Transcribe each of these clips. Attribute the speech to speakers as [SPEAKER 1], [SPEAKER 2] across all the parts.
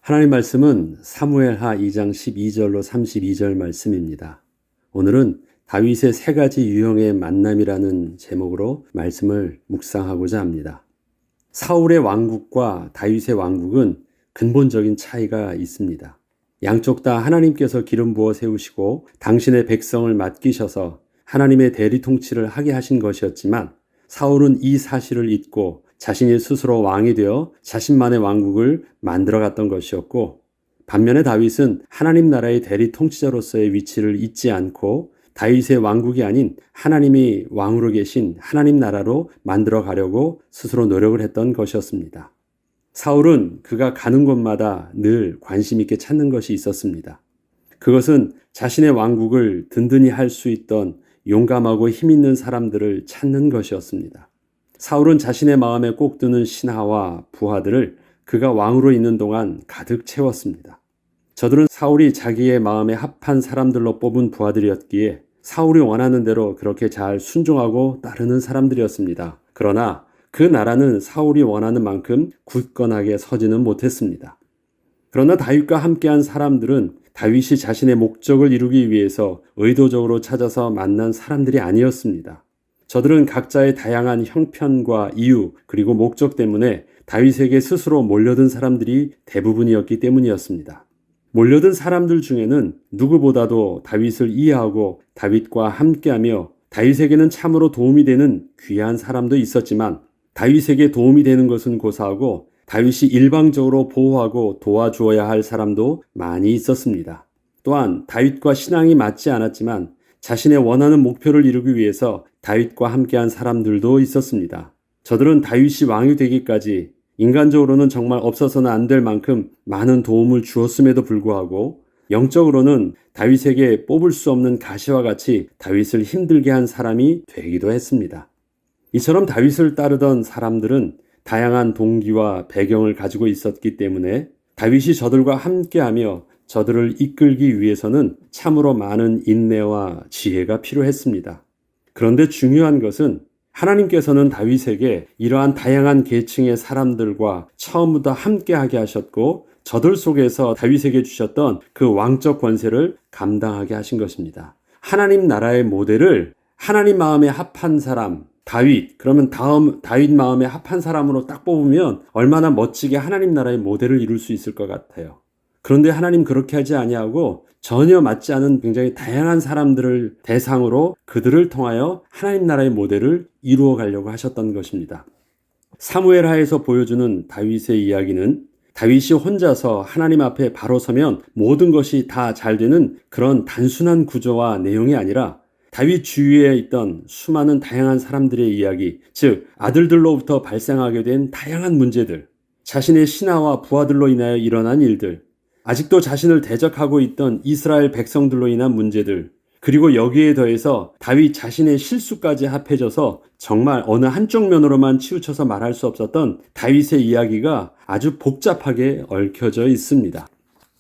[SPEAKER 1] 하나님 말씀은 사무엘하 2장 12절로 32절 말씀입니다. 오늘은 다윗의 세 가지 유형의 만남이라는 제목으로 말씀을 묵상하고자 합니다. 사울의 왕국과 다윗의 왕국은 근본적인 차이가 있습니다. 양쪽 다 하나님께서 기름 부어 세우시고 당신의 백성을 맡기셔서 하나님의 대리 통치를 하게 하신 것이었지만 사울은 이 사실을 잊고 자신이 스스로 왕이 되어 자신만의 왕국을 만들어갔던 것이었고, 반면에 다윗은 하나님 나라의 대리 통치자로서의 위치를 잊지 않고 다윗의 왕국이 아닌 하나님이 왕으로 계신 하나님 나라로 만들어가려고 스스로 노력을 했던 것이었습니다. 사울은 그가 가는 곳마다 늘 관심 있게 찾는 것이 있었습니다. 그것은 자신의 왕국을 든든히 할 수 있던 용감하고 힘 있는 사람들을 찾는 것이었습니다. 사울은 자신의 마음에 꼭 드는 신하와 부하들을 그가 왕으로 있는 동안 가득 채웠습니다. 저들은 사울이 자기의 마음에 합한 사람들로 뽑은 부하들이었기에 사울이 원하는 대로 그렇게 잘 순종하고 따르는 사람들이었습니다. 그러나 그 나라는 사울이 원하는 만큼 굳건하게 서지는 못했습니다. 그러나 다윗과 함께한 사람들은 다윗이 자신의 목적을 이루기 위해서 의도적으로 찾아서 만난 사람들이 아니었습니다. 저들은 각자의 다양한 형편과 이유 그리고 목적 때문에 다윗에게 스스로 몰려든 사람들이 대부분이었기 때문이었습니다. 몰려든 사람들 중에는 누구보다도 다윗을 이해하고 다윗과 함께하며 다윗에게는 참으로 도움이 되는 귀한 사람도 있었지만, 다윗에게 도움이 되는 것은 고사하고 다윗이 일방적으로 보호하고 도와주어야 할 사람도 많이 있었습니다. 또한 다윗과 신앙이 맞지 않았지만 자신의 원하는 목표를 이루기 위해서 다윗과 함께한 사람들도 있었습니다. 저들은 다윗이 왕이 되기까지 인간적으로는 정말 없어서는 안 될 만큼 많은 도움을 주었음에도 불구하고 영적으로는 다윗에게 뽑을 수 없는 가시와 같이 다윗을 힘들게 한 사람이 되기도 했습니다. 이처럼 다윗을 따르던 사람들은 다양한 동기와 배경을 가지고 있었기 때문에 다윗이 저들과 함께하며 저들을 이끌기 위해서는 참으로 많은 인내와 지혜가 필요했습니다. 그런데 중요한 것은 하나님께서는 다윗에게 이러한 다양한 계층의 사람들과 처음부터 함께하게 하셨고 저들 속에서 다윗에게 주셨던 그 왕적 권세를 감당하게 하신 것입니다. 하나님 나라의 모델을 하나님 마음에 합한 사람, 다윗, 그러면 다음 다윗 마음에 합한 사람으로 딱 뽑으면 얼마나 멋지게 하나님 나라의 모델을 이룰 수 있을 것 같아요. 그런데 하나님 그렇게 하지 아니하고 전혀 맞지 않은 굉장히 다양한 사람들을 대상으로 그들을 통하여 하나님 나라의 모델을 이루어 가려고 하셨던 것입니다. 사무엘하에서 보여주는 다윗의 이야기는 다윗이 혼자서 하나님 앞에 바로 서면 모든 것이 다 잘 되는 그런 단순한 구조와 내용이 아니라 다윗 주위에 있던 수많은 다양한 사람들의 이야기, 즉 아들들로부터 발생하게 된 다양한 문제들, 자신의 신하와 부하들로 인하여 일어난 일들, 아직도 자신을 대적하고 있던 이스라엘 백성들로 인한 문제들, 그리고 여기에 더해서 다윗 자신의 실수까지 합해져서 정말 어느 한쪽 면으로만 치우쳐서 말할 수 없었던 다윗의 이야기가 아주 복잡하게 얽혀져 있습니다.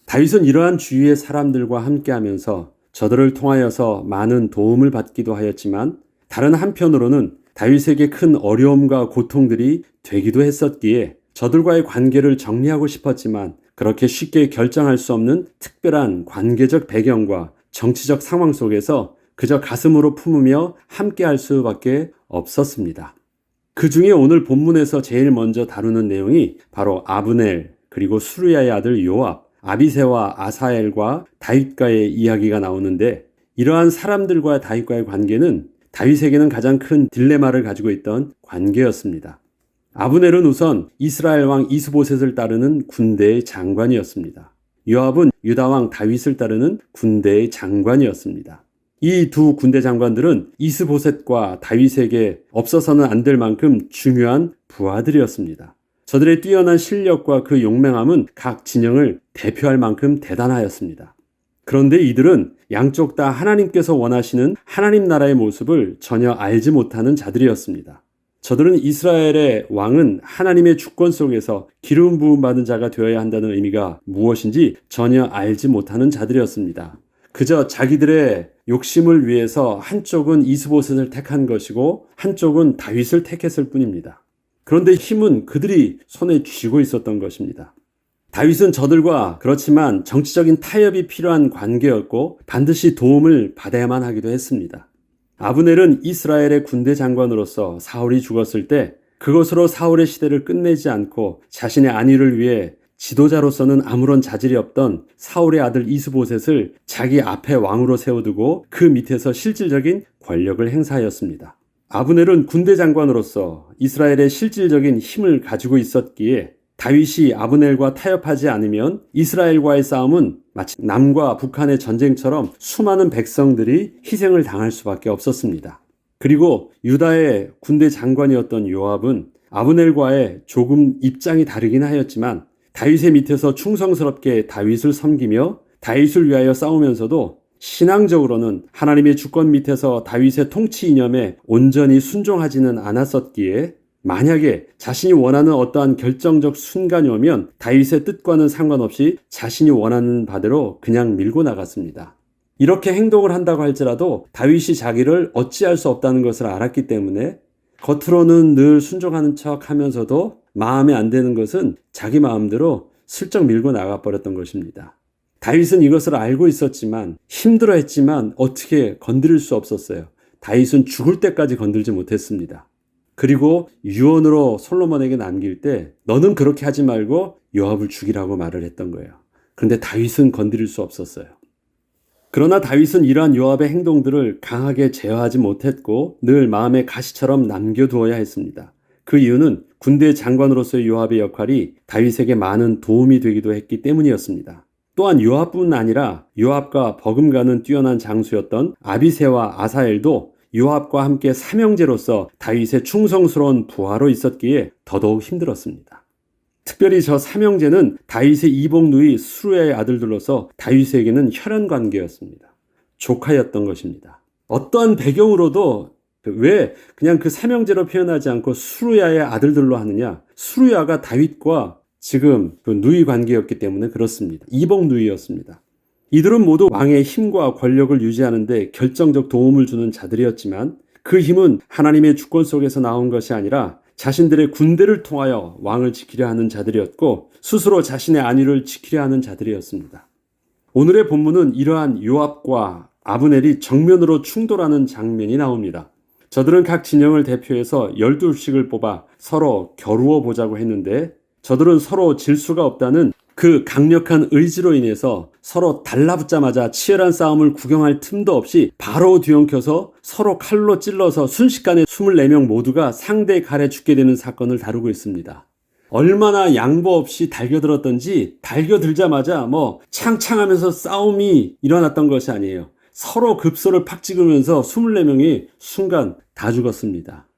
[SPEAKER 1] 다윗은 이러한 주위의 사람들과 함께하면서 저들을 통하여서 많은 도움을 받기도 하였지만, 다른 한편으로는 다윗에게 큰 어려움과 고통들이 되기도 했었기에 저들과의 관계를 정리하고 싶었지만 그렇게 쉽게 결정할 수 없는 특별한 관계적 배경과 정치적 상황 속에서 그저 가슴으로 품으며 함께할 수밖에 없었습니다. 그 중에 오늘 본문에서 제일 먼저 다루는 내용이 바로 아브넬, 그리고 수르야의 아들 요압, 아비새와 아사엘과 다윗과의 이야기가 나오는데, 이러한 사람들과 다윗과의 관계는 다윗에게는 가장 큰 딜레마를 가지고 있던 관계였습니다. 아브넬은 우선 이스라엘 왕 이스보셋을 따르는 군대의 장관이었습니다. 요압은 유다 왕 다윗을 따르는 군대의 장관이었습니다. 이 두 군대 장관들은 이스보셋과 다윗에게 없어서는 안 될 만큼 중요한 부하들이었습니다. 저들의 뛰어난 실력과 그 용맹함은 각 진영을 대표할 만큼 대단하였습니다. 그런데 이들은 양쪽 다 하나님께서 원하시는 하나님 나라의 모습을 전혀 알지 못하는 자들이었습니다. 저들은 이스라엘의 왕은 하나님의 주권 속에서 기름 부음 받은 자가 되어야 한다는 의미가 무엇인지 전혀 알지 못하는 자들이었습니다. 그저 자기들의 욕심을 위해서 한쪽은 이스보셋을 택한 것이고 한쪽은 다윗을 택했을 뿐입니다. 그런데 힘은 그들이 손에 쥐고 있었던 것입니다. 다윗은 저들과 그렇지만 정치적인 타협이 필요한 관계였고 반드시 도움을 받아야만 하기도 했습니다. 아브넬은 이스라엘의 군대 장관으로서 사울이 죽었을 때 그것으로 사울의 시대를 끝내지 않고 자신의 안위를 위해 지도자로서는 아무런 자질이 없던 사울의 아들 이스보셋을 자기 앞에 왕으로 세워두고 그 밑에서 실질적인 권력을 행사하였습니다. 아브넬은 군대 장관으로서 이스라엘의 실질적인 힘을 가지고 있었기에 다윗이 아브넬과 타협하지 않으면 이스라엘과의 싸움은 마치 남과 북한의 전쟁처럼 수많은 백성들이 희생을 당할 수밖에 없었습니다. 그리고 유다의 군대 장관이었던 요압은 아브넬과의 조금 입장이 다르긴 하였지만 다윗의 밑에서 충성스럽게 다윗을 섬기며 다윗을 위하여 싸우면서도 신앙적으로는 하나님의 주권 밑에서 다윗의 통치 이념에 온전히 순종하지는 않았었기에 만약에 자신이 원하는 어떠한 결정적 순간이 오면 다윗의 뜻과는 상관없이 자신이 원하는 바대로 그냥 밀고 나갔습니다. 이렇게 행동을 한다고 할지라도 다윗이 자기를 어찌할 수 없다는 것을 알았기 때문에 겉으로는 늘 순종하는 척 하면서도 마음에 안 드는 것은 자기 마음대로 슬쩍 밀고 나가버렸던 것입니다. 다윗은 이것을 알고 있었지만 힘들어했지만 어떻게 건드릴 수 없었어요. 다윗은 죽을 때까지 건들지 못했습니다. 그리고 유언으로 솔로몬에게 남길 때 너는 그렇게 하지 말고 요압을 죽이라고 말을 했던 거예요. 그런데 다윗은 건드릴 수 없었어요. 그러나 다윗은 이러한 요압의 행동들을 강하게 제어하지 못했고 늘 마음의 가시처럼 남겨두어야 했습니다. 그 이유는 군대 장관으로서의 요압의 역할이 다윗에게 많은 도움이 되기도 했기 때문이었습니다. 또한 요압뿐 아니라 요압과 버금가는 뛰어난 장수였던 아비새와 아사엘도 요압과 함께 삼형제로서 다윗의 충성스러운 부하로 있었기에 더더욱 힘들었습니다. 특별히 저 삼형제는 다윗의 이복 누이 수르야의 아들들로서 다윗에게는 혈연 관계였습니다. 조카였던 것입니다. 어떠한 배경으로도 왜 그냥 그 삼형제로 표현하지 않고 수르야의 아들들로 하느냐? 수르야가 다윗과 지금 그 누이 관계였기 때문에 그렇습니다. 이복 누이였습니다. 이들은 모두 왕의 힘과 권력을 유지하는 데 결정적 도움을 주는 자들이었지만 그 힘은 하나님의 주권 속에서 나온 것이 아니라 자신들의 군대를 통하여 왕을 지키려 하는 자들이었고 스스로 자신의 안위를 지키려 하는 자들이었습니다. 오늘의 본문은 이러한 요압과 아브넬이 정면으로 충돌하는 장면이 나옵니다. 저들은 각 진영을 대표해서 12씩을 뽑아 서로 겨루어 보자고 했는데 저들은 서로 질 수가 없다는 그 강력한 의지로 인해서 서로 달라붙자마자 치열한 싸움을 구경할 틈도 없이 바로 뒤엉켜서 서로 칼로 찔러서 순식간에 24명 모두가 상대의 칼에 죽게 되는 사건을 다루고 있습니다. 얼마나 양보 없이 달겨들었던지 달겨들자마자 창창하면서 싸움이 일어났던 것이 아니에요. 서로 급소를 팍 찍으면서 24명이 순간 다 죽었습니다.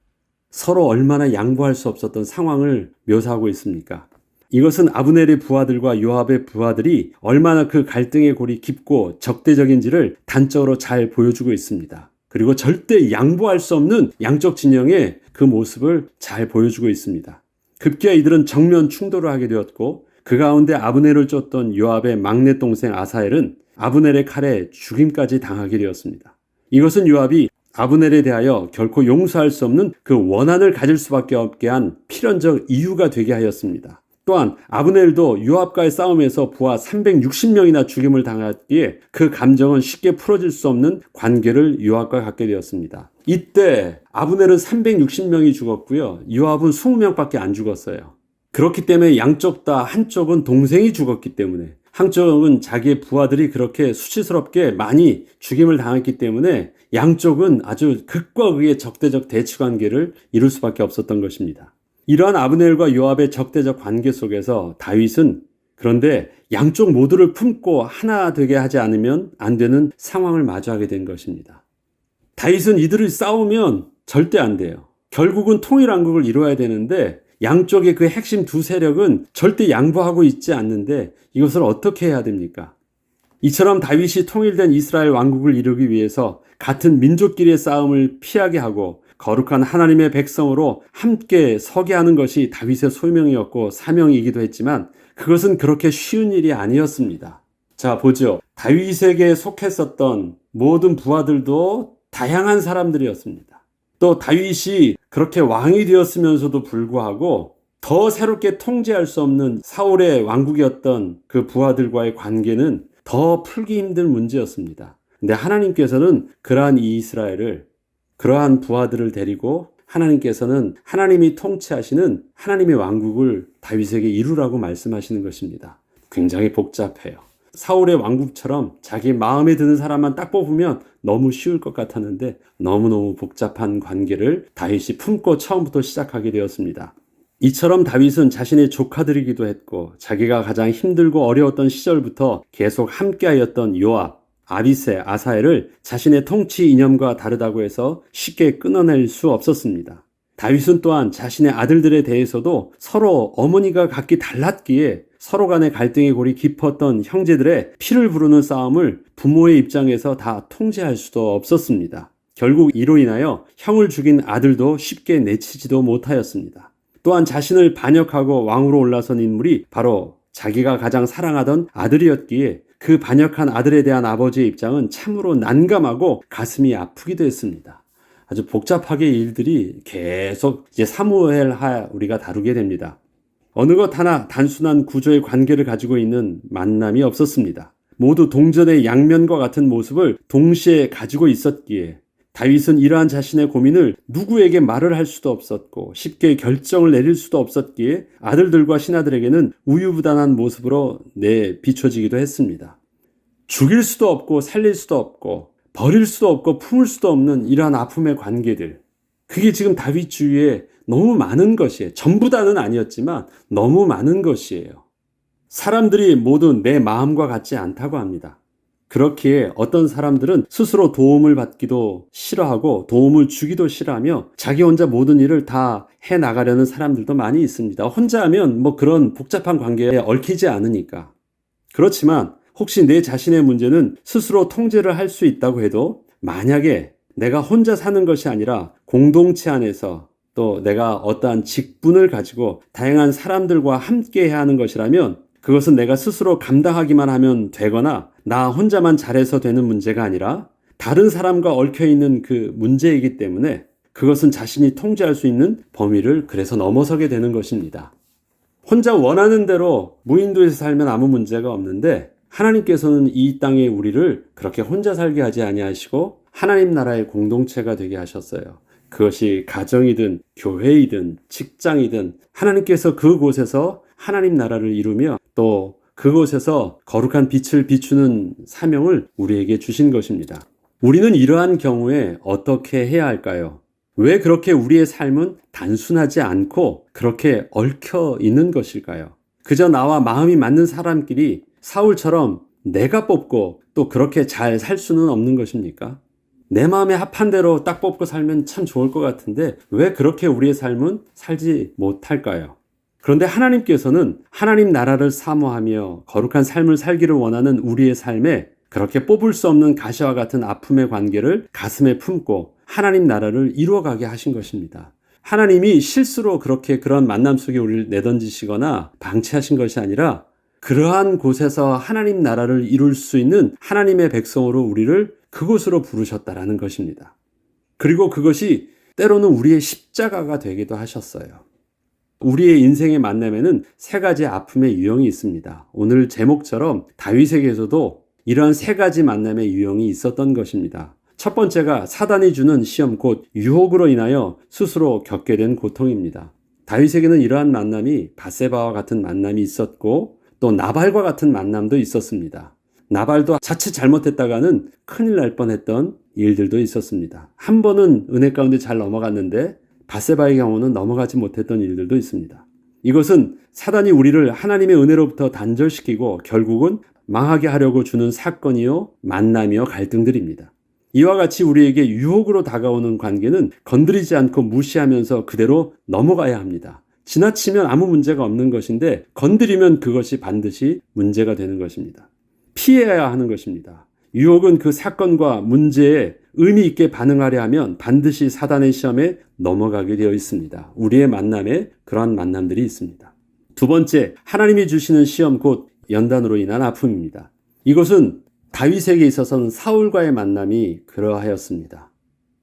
[SPEAKER 1] 서로 얼마나 양보할 수 없었던 상황을 묘사하고 있습니까? 이것은 아브넬의 부하들과 요압의 부하들이 얼마나 그 갈등의 골이 깊고 적대적인지를 단적으로 잘 보여주고 있습니다. 그리고 절대 양보할 수 없는 양쪽 진영의 그 모습을 잘 보여주고 있습니다. 급기야 이들은 정면 충돌을 하게 되었고 그 가운데 아브넬을 쫓던 요압의 막내 동생 아사엘은 아브넬의 칼에 죽임까지 당하게 되었습니다. 이것은 요압이 아브넬에 대하여 결코 용서할 수 없는 그 원한을 가질 수밖에 없게 한 필연적 이유가 되게 하였습니다. 또한 아브넬도 요압과의 싸움에서 부하 360명이나 죽임을 당했기에 그 감정은 쉽게 풀어질 수 없는 관계를 요압과 갖게 되었습니다. 이때 아브넬은 360명이 죽었고요. 요압은 20명밖에 안 죽었어요. 그렇기 때문에 양쪽 다 한쪽은 동생이 죽었기 때문에 한쪽은 자기의 부하들이 그렇게 수치스럽게 많이 죽임을 당했기 때문에 양쪽은 아주 극과 극의 적대적 대치관계를 이룰 수밖에 없었던 것입니다. 이러한 아브넬과 요압의 적대적 관계 속에서 다윗은 그런데 양쪽 모두를 품고 하나 되게 하지 않으면 안 되는 상황을 마주하게 된 것입니다. 다윗은 이들을 싸우면 절대 안 돼요. 결국은 통일왕국을 이루어야 되는데 양쪽의 그 핵심 두 세력은 절대 양보하고 있지 않는데 이것을 어떻게 해야 됩니까? 이처럼 다윗이 통일된 이스라엘 왕국을 이루기 위해서 같은 민족끼리의 싸움을 피하게 하고 거룩한 하나님의 백성으로 함께 서게 하는 것이 다윗의 소명이었고 사명이기도 했지만 그것은 그렇게 쉬운 일이 아니었습니다. 자, 보죠. 다윗에게 속했었던 모든 부하들도 다양한 사람들이었습니다. 또 다윗이 그렇게 왕이 되었으면서도 불구하고 더 새롭게 통제할 수 없는 사울의 왕국이었던 그 부하들과의 관계는 더 풀기 힘든 문제였습니다. 근데 하나님께서는 그러한 이 이스라엘을, 그러한 부하들을 데리고 하나님께서는 하나님이 통치하시는 하나님의 왕국을 다윗에게 이루라고 말씀하시는 것입니다. 굉장히 복잡해요. 사울의 왕국처럼 자기 마음에 드는 사람만 딱 뽑으면 너무 쉬울 것 같았는데 너무너무 복잡한 관계를 다윗이 품고 처음부터 시작하게 되었습니다. 이처럼 다윗은 자신의 조카들이기도 했고 자기가 가장 힘들고 어려웠던 시절부터 계속 함께하였던 요압, 아비새, 아사엘을 자신의 통치 이념과 다르다고 해서 쉽게 끊어낼 수 없었습니다. 다윗은 또한 자신의 아들들에 대해서도 서로 어머니가 각기 달랐기에 서로 간의 갈등의 골이 깊었던 형제들의 피를 부르는 싸움을 부모의 입장에서 다 통제할 수도 없었습니다. 결국 이로 인하여 형을 죽인 아들도 쉽게 내치지도 못하였습니다. 또한 자신을 반역하고 왕으로 올라선 인물이 바로 자기가 가장 사랑하던 아들이었기에 그 반역한 아들에 대한 아버지의 입장은 참으로 난감하고 가슴이 아프기도 했습니다. 아주 복잡하게 일들이 계속 이제 사무엘하 우리가 다루게 됩니다. 어느 것 하나 단순한 구조의 관계를 가지고 있는 만남이 없었습니다. 모두 동전의 양면과 같은 모습을 동시에 가지고 있었기에 다윗은 이러한 자신의 고민을 누구에게 말을 할 수도 없었고 쉽게 결정을 내릴 수도 없었기에 아들들과 신하들에게는 우유부단한 모습으로 비춰지기도 했습니다. 죽일 수도 없고 살릴 수도 없고 버릴 수도 없고 품을 수도 없는 이러한 아픔의 관계들, 그게 지금 다윗 주위에 너무 많은 것이에요. 전부 다는 아니었지만 너무 많은 것이에요. 사람들이 모두 내 마음과 같지 않다고 합니다. 그렇기에 어떤 사람들은 스스로 도움을 받기도 싫어하고 도움을 주기도 싫어하며 자기 혼자 모든 일을 다 해나가려는 사람들도 많이 있습니다. 혼자 하면 그런 복잡한 관계에 얽히지 않으니까. 그렇지만 혹시 내 자신의 문제는 스스로 통제를 할 수 있다고 해도 만약에 내가 혼자 사는 것이 아니라 공동체 안에서 또 내가 어떠한 직분을 가지고 다양한 사람들과 함께 해야 하는 것이라면 그것은 내가 스스로 감당하기만 하면 되거나 나 혼자만 잘해서 되는 문제가 아니라 다른 사람과 얽혀있는 그 문제이기 때문에 그것은 자신이 통제할 수 있는 범위를 그래서 넘어서게 되는 것입니다. 혼자 원하는 대로 무인도에서 살면 아무 문제가 없는데 하나님께서는 이 땅에 우리를 그렇게 혼자 살게 하지 아니하시고 하나님 나라의 공동체가 되게 하셨어요. 그것이 가정이든 교회이든 직장이든 하나님께서 그곳에서 하나님 나라를 이루며 또 그곳에서 거룩한 빛을 비추는 사명을 우리에게 주신 것입니다. 우리는 이러한 경우에 어떻게 해야 할까요? 왜 그렇게 우리의 삶은 단순하지 않고 그렇게 얽혀 있는 것일까요? 그저 나와 마음이 맞는 사람끼리 사울처럼 내가 뽑고 또 그렇게 잘 살 수는 없는 것입니까? 내 마음에 합한 대로 딱 뽑고 살면 참 좋을 것 같은데 왜 그렇게 우리의 삶은 살지 못할까요? 그런데 하나님께서는 하나님 나라를 사모하며 거룩한 삶을 살기를 원하는 우리의 삶에 그렇게 뽑을 수 없는 가시와 같은 아픔의 관계를 가슴에 품고 하나님 나라를 이루어가게 하신 것입니다. 하나님이 실수로 그런 만남 속에 우리를 내던지시거나 방치하신 것이 아니라 그러한 곳에서 하나님 나라를 이룰 수 있는 하나님의 백성으로 우리를 그곳으로 부르셨다라는 것입니다. 그리고 그것이 때로는 우리의 십자가가 되기도 하셨어요. 우리의 인생의 만남에는 세 가지 아픔의 유형이 있습니다. 오늘 제목처럼 다윗에게서도 이러한 세 가지 만남의 유형이 있었던 것입니다. 첫 번째가 사단이 주는 시험 곧 유혹으로 인하여 스스로 겪게 된 고통입니다. 다윗에게는 이러한 만남이 밧세바와 같은 만남이 있었고 또 나발과 같은 만남도 있었습니다. 나발도 자칫 잘못했다가는 큰일 날 뻔했던 일들도 있었습니다. 한 번은 은혜 가운데 잘 넘어갔는데 밧세바의 경우는 넘어가지 못했던 일들도 있습니다. 이것은 사단이 우리를 하나님의 은혜로부터 단절시키고 결국은 망하게 하려고 주는 사건이요, 만남이요, 갈등들입니다. 이와 같이 우리에게 유혹으로 다가오는 관계는 건드리지 않고 무시하면서 그대로 넘어가야 합니다. 지나치면 아무 문제가 없는 것인데 건드리면 그것이 반드시 문제가 되는 것입니다. 피해야 하는 것입니다. 유혹은 그 사건과 문제에 의미 있게 반응하려 하면 반드시 사단의 시험에 넘어가게 되어 있습니다. 우리의 만남에 그러한 만남들이 있습니다. 두 번째, 하나님이 주시는 시험 곧 연단으로 인한 아픔입니다. 이것은 다윗에게 있어서는 사울과의 만남이 그러하였습니다.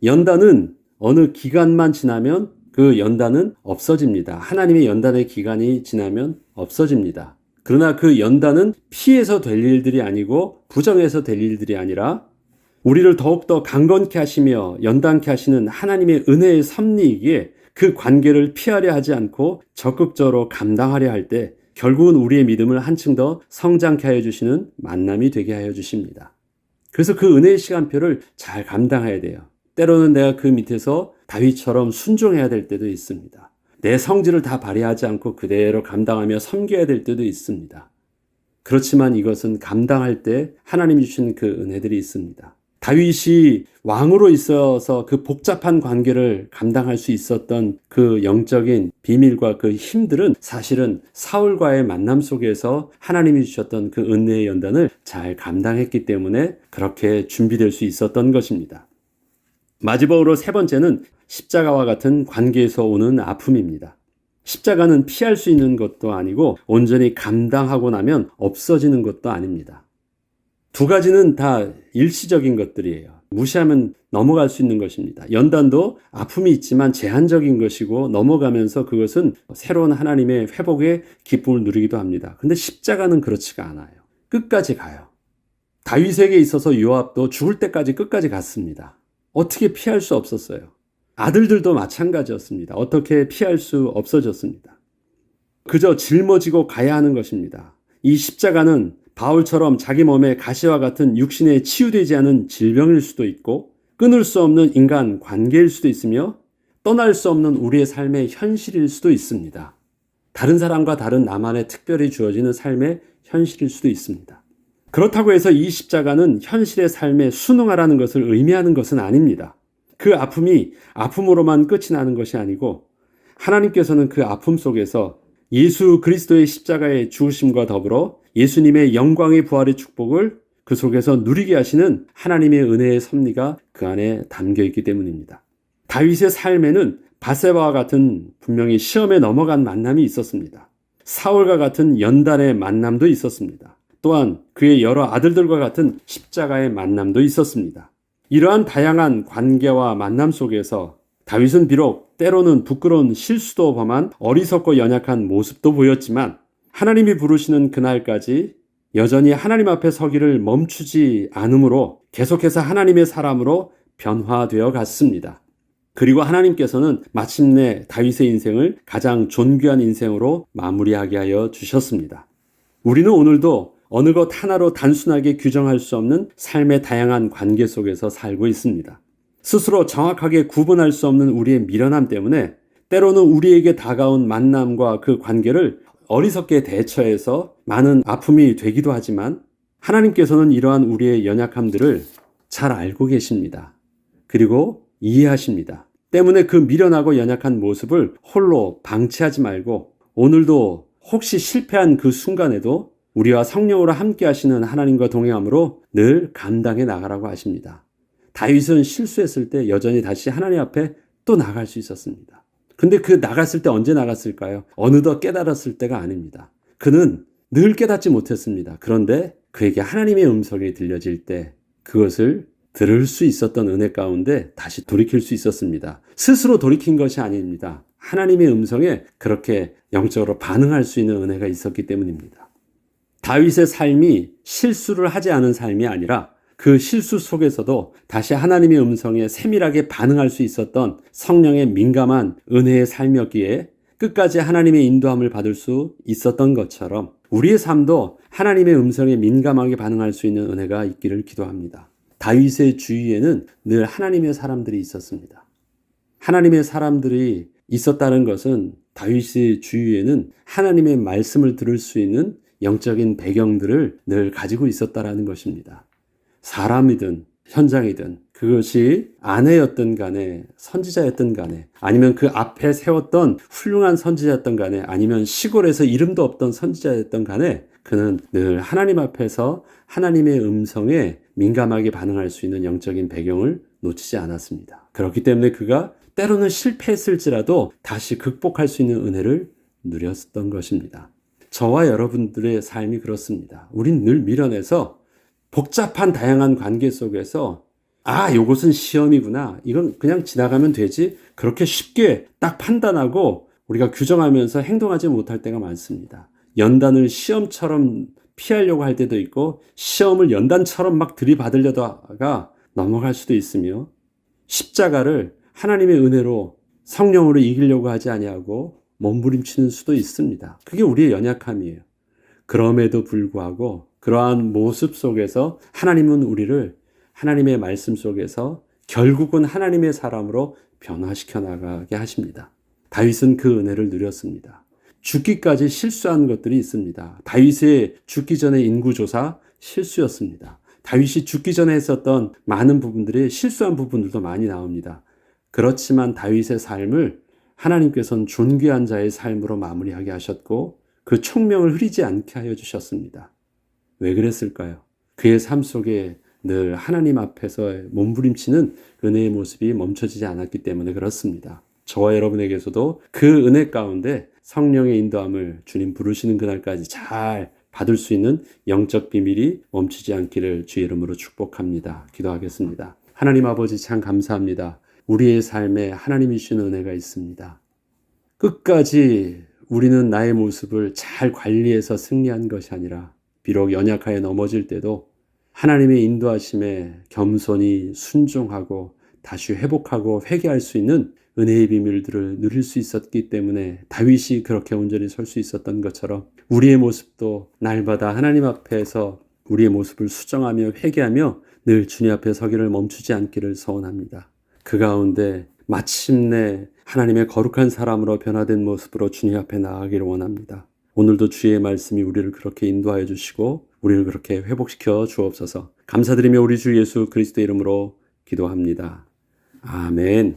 [SPEAKER 1] 연단은 어느 기간만 지나면 그 연단은 없어집니다. 하나님의 연단의 기간이 지나면 없어집니다. 그러나 그 연단은 피해서 될 일들이 아니고 부정해서 될 일들이 아니라 우리를 더욱더 강건케 하시며 연단케 하시는 하나님의 은혜의 섭리이기에 그 관계를 피하려 하지 않고 적극적으로 감당하려 할 때 결국은 우리의 믿음을 한층 더 성장케 하여 주시는 만남이 되게 하여 주십니다. 그래서 그 은혜의 시간표를 잘 감당해야 돼요. 때로는 내가 그 밑에서 다윗처럼 순종해야 될 때도 있습니다. 내 성질을 다 발휘하지 않고 그대로 감당하며 섬겨야 될 때도 있습니다. 그렇지만 이것은 감당할 때 하나님이 주신 그 은혜들이 있습니다. 다윗이 왕으로 있어서 그 복잡한 관계를 감당할 수 있었던 그 영적인 비밀과 그 힘들은 사실은 사울과의 만남 속에서 하나님이 주셨던 그 은혜의 연단을 잘 감당했기 때문에 그렇게 준비될 수 있었던 것입니다. 마지막으로 세 번째는 십자가와 같은 관계에서 오는 아픔입니다. 십자가는 피할 수 있는 것도 아니고 온전히 감당하고 나면 없어지는 것도 아닙니다. 두 가지는 다 일시적인 것들이에요. 무시하면 넘어갈 수 있는 것입니다. 연단도 아픔이 있지만 제한적인 것이고 넘어가면서 그것은 새로운 하나님의 회복의 기쁨을 누리기도 합니다. 근데 십자가는 그렇지가 않아요. 끝까지 가요. 다윗에게 있어서 요압도 죽을 때까지 끝까지 갔습니다. 어떻게 피할 수 없었어요. 아들들도 마찬가지였습니다. 어떻게 피할 수 없어졌습니다. 그저 짊어지고 가야 하는 것입니다. 이 십자가는 바울처럼 자기 몸에 가시와 같은 육신에 치유되지 않은 질병일 수도 있고 끊을 수 없는 인간 관계일 수도 있으며 떠날 수 없는 우리의 삶의 현실일 수도 있습니다. 다른 사람과 다른 나만의 특별히 주어지는 삶의 현실일 수도 있습니다. 그렇다고 해서 이 십자가는 현실의 삶에 순응하라는 것을 의미하는 것은 아닙니다. 그 아픔이 아픔으로만 끝이 나는 것이 아니고 하나님께서는 그 아픔 속에서 예수 그리스도의 십자가의 죽으심과 더불어 예수님의 영광의 부활의 축복을 그 속에서 누리게 하시는 하나님의 은혜의 섭리가 그 안에 담겨 있기 때문입니다. 다윗의 삶에는 바세바와 같은 분명히 시험에 넘어간 만남이 있었습니다. 사울과 같은 연단의 만남도 있었습니다. 또한 그의 여러 아들들과 같은 십자가의 만남도 있었습니다. 이러한 다양한 관계와 만남 속에서 다윗은 비록 때로는 부끄러운 실수도 범한 어리석고 연약한 모습도 보였지만 하나님이 부르시는 그날까지 여전히 하나님 앞에 서기를 멈추지 않으므로 계속해서 하나님의 사람으로 변화되어 갔습니다. 그리고 하나님께서는 마침내 다윗의 인생을 가장 존귀한 인생으로 마무리하게 하여 주셨습니다. 우리는 오늘도 어느 것 하나로 단순하게 규정할 수 없는 삶의 다양한 관계 속에서 살고 있습니다. 스스로 정확하게 구분할 수 없는 우리의 미련함 때문에 때로는 우리에게 다가온 만남과 그 관계를 어리석게 대처해서 많은 아픔이 되기도 하지만 하나님께서는 이러한 우리의 연약함들을 잘 알고 계십니다. 그리고 이해하십니다. 때문에 그 미련하고 연약한 모습을 홀로 방치하지 말고 오늘도 혹시 실패한 그 순간에도 우리와 성령으로 함께 하시는 하나님과 동행함으로 늘 감당해 나가라고 하십니다. 다윗은 실수했을 때 여전히 다시 하나님 앞에 또 나갈 수 있었습니다. 근데 그 나갔을 때 언제 나갔을까요? 어느덧 깨달았을 때가 아닙니다. 그는 늘 깨닫지 못했습니다. 그런데 그에게 하나님의 음성이 들려질 때 그것을 들을 수 있었던 은혜 가운데 다시 돌이킬 수 있었습니다. 스스로 돌이킨 것이 아닙니다. 하나님의 음성에 그렇게 영적으로 반응할 수 있는 은혜가 있었기 때문입니다. 다윗의 삶이 실수를 하지 않은 삶이 아니라 그 실수 속에서도 다시 하나님의 음성에 세밀하게 반응할 수 있었던 성령의 민감한 은혜의 삶이었기에 끝까지 하나님의 인도함을 받을 수 있었던 것처럼 우리의 삶도 하나님의 음성에 민감하게 반응할 수 있는 은혜가 있기를 기도합니다. 다윗의 주위에는 늘 하나님의 사람들이 있었습니다. 하나님의 사람들이 있었다는 것은 다윗의 주위에는 하나님의 말씀을 들을 수 있는 영적인 배경들을 늘 가지고 있었다라는 것입니다. 사람이든 현장이든 그것이 아내였든 간에 선지자였든 간에 아니면 그 앞에 세웠던 훌륭한 선지자였던 간에 아니면 시골에서 이름도 없던 선지자였던 간에 그는 늘 하나님 앞에서 하나님의 음성에 민감하게 반응할 수 있는 영적인 배경을 놓치지 않았습니다. 그렇기 때문에 그가 때로는 실패했을지라도 다시 극복할 수 있는 은혜를 누렸던 것입니다. 저와 여러분들의 삶이 그렇습니다. 우린 늘 미련해서 복잡한 다양한 관계 속에서 요것은 시험이구나. 이건 그냥 지나가면 되지. 그렇게 쉽게 딱 판단하고 우리가 규정하면서 행동하지 못할 때가 많습니다. 연단을 시험처럼 피하려고 할 때도 있고 시험을 연단처럼 막 들이받으려다가 넘어갈 수도 있으며 십자가를 하나님의 은혜로 성령으로 이기려고 하지 아니하고 몸부림치는 수도 있습니다. 그게 우리의 연약함이에요. 그럼에도 불구하고 그러한 모습 속에서 하나님은 우리를 하나님의 말씀 속에서 결국은 하나님의 사람으로 변화시켜 나가게 하십니다. 다윗은 그 은혜를 누렸습니다. 죽기까지 실수한 것들이 있습니다. 다윗의 죽기 전의 인구조사 실수였습니다. 다윗이 죽기 전에 했었던 많은 부분들이 실수한 부분들도 많이 나옵니다. 그렇지만 다윗의 삶을 하나님께서는 존귀한 자의 삶으로 마무리하게 하셨고 그 총명을 흐리지 않게 하여 주셨습니다. 왜 그랬을까요? 그의 삶 속에 늘 하나님 앞에서 몸부림치는 은혜의 모습이 멈춰지지 않았기 때문에 그렇습니다. 저와 여러분에게서도 그 은혜 가운데 성령의 인도함을 주님 부르시는 그날까지 잘 받을 수 있는 영적 비밀이 멈추지 않기를 주의 이름으로 축복합니다. 기도하겠습니다. 하나님 아버지 참 감사합니다. 우리의 삶에 하나님이 주시는 은혜가 있습니다. 끝까지 우리는 나의 모습을 잘 관리해서 승리한 것이 아니라 비록 연약하여 넘어질 때도 하나님의 인도하심에 겸손히 순종하고 다시 회복하고 회개할 수 있는 은혜의 비밀들을 누릴 수 있었기 때문에 다윗이 그렇게 온전히 설 수 있었던 것처럼 우리의 모습도 날마다 하나님 앞에서 우리의 모습을 수정하며 회개하며 늘 주님 앞에 서기를 멈추지 않기를 소원합니다. 그 가운데 마침내 하나님의 거룩한 사람으로 변화된 모습으로 주님 앞에 나아가기를 원합니다. 오늘도 주의 말씀이 우리를 그렇게 인도하여 주시고 우리를 그렇게 회복시켜 주옵소서. 감사드리며 우리 주 예수 그리스도 이름으로 기도합니다. 아멘.